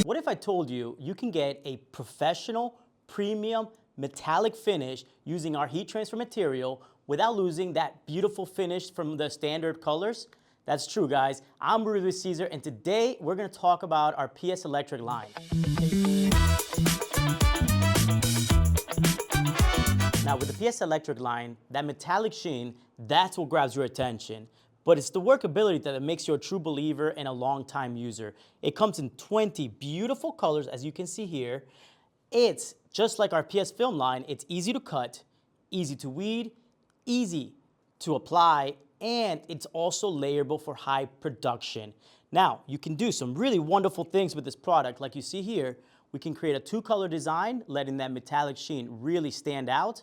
What if I told you you can get a professional, premium, metallic finish using our heat transfer material without losing that beautiful finish from the standard colors? That's true, guys. I'm Rudy with Siser, and today we're going to talk about our PS Electric line. Now, with the PS Electric line, that metallic sheen, that's what grabs your attention. But it's the workability that makes you a true believer and a long-time user. It comes in 20 beautiful colors, as you can see here. It's just like our PS Film line. It's easy to cut, easy to weed, easy to apply, and it's also layerable for high production. Now, you can do some really wonderful things with this product. Like you see here, we can create a two-color design, letting that metallic sheen really stand out.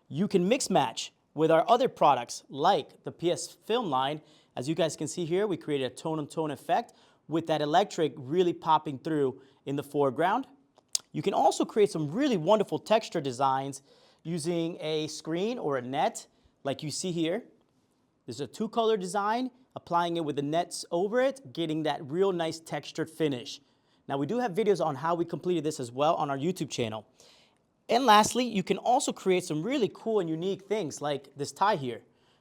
You can mix match with our other products like the PS Film line. As you guys can see here, we created a tone-on-tone effect with that electric really popping through in the foreground. You can also create some really wonderful texture designs using a screen or a net like you see here. This is a two-color design, applying it with the nets over it, getting that real nice textured finish. Now, we do have videos on how we completed this as well on our YouTube channel. And lastly, you can also create some really cool and unique things like this tie here.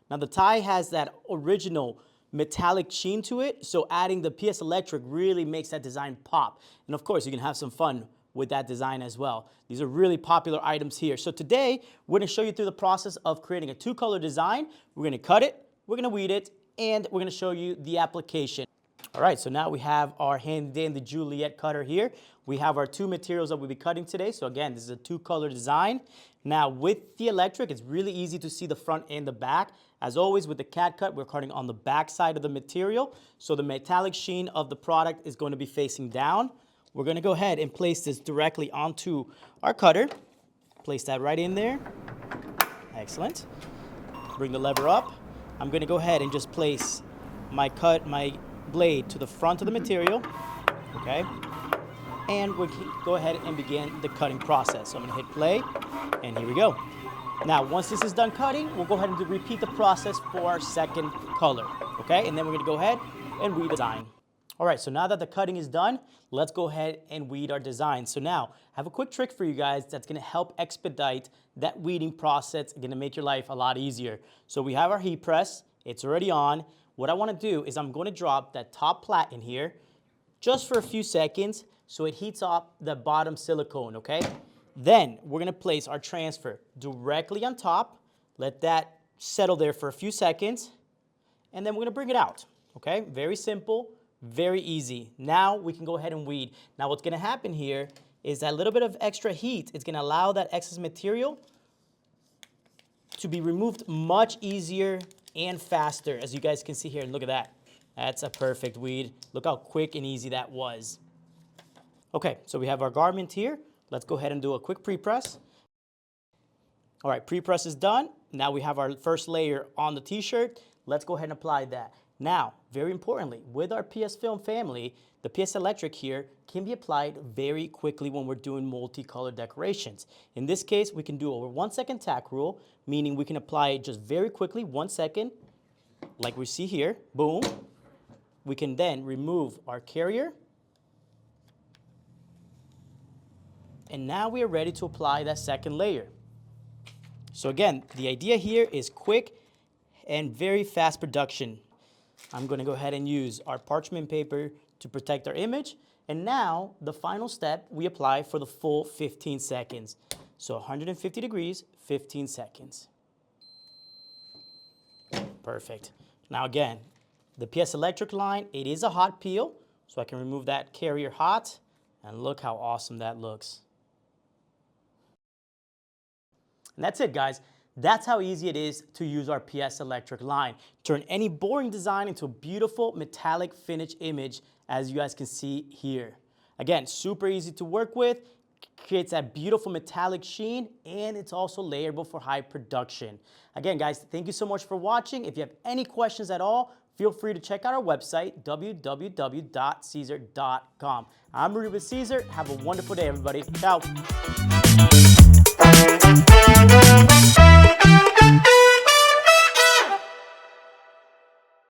Now, the tie has that original metallic sheen to it, so adding the PS Electric really makes that design pop. And of course, you can have some fun with that design as well. These are really popular items here. So today, we're going to show you through the process of creating a two-color design. We're going to cut it, we're going to weed it, and we're going to show you the application. All right, so now we have our handy-dandy Juliet cutter here. We have our two materials that we'll be cutting today. So again, this is a two-color design. Now with the electric, it's really easy to see the front and the back. As always with the cat cut, we're cutting on the back side of the material. So the metallic sheen of the product is going to be facing down. We're going to go ahead and place this directly onto our cutter. Place that right in there. Excellent. Bring the lever up. I'm going to go ahead and just place my blade to the front of the material, okay? And we'll go ahead and begin the cutting process. So I'm gonna hit play, and here we go. Now, once this is done cutting, we'll go ahead and repeat the process for our second color, okay? And then we're gonna go ahead and weed the design. All right, so now that the cutting is done, let's go ahead and weed our design. So now, I have a quick trick for you guys that's gonna help expedite that weeding process. It's gonna make your life a lot easier. So we have our heat press, it's already on. What I want to do is I'm going to drop that top plat in here just for a few seconds so it heats up the bottom silicone, okay? Then we're going to place our transfer directly on top, let that settle there for a few seconds, and then we're going to bring it out, okay? Very simple, very easy. Now we can go ahead and weed. Now what's going to happen here is that little bit of extra heat is going to allow that excess material to be removed much easier and faster, as you guys can see here. Look at that. That's a perfect weed. Look how quick and easy that was. Okay, so we have our garment here. Let's go ahead and do a quick pre-press. All right, pre-press is done. Now we have our first layer on the t-shirt. Let's go ahead and apply that. Now, very importantly, with our PS Film family, the PS Electric here can be applied very quickly when we're doing multicolored decorations. In this case, we can do over 1 second tack rule, meaning we can apply it just very quickly, 1 second, like we see here, boom. We can then remove our carrier. And now we are ready to apply that second layer. So again, the idea here is quick and very fast production. I'm going to go ahead and use our parchment paper to protect our image. And now, the final step, we apply for the full 15 seconds. So 150 degrees, 15 seconds. Perfect. Now again, the PS Electric line, it is a hot peel, so I can remove that carrier hot, and look how awesome that looks. And that's it, guys. That's how easy it is to use our PS Electric line. Turn any boring design into a beautiful metallic finish image, as you guys can see here. Again, super easy to work with, creates that beautiful metallic sheen, and it's also layerable for high production. Again, guys, thank you so much for watching. If you have any questions at all, feel free to check out our website, www.siser.com. I'm Rudy with Siser. Have a wonderful day, everybody. Ciao.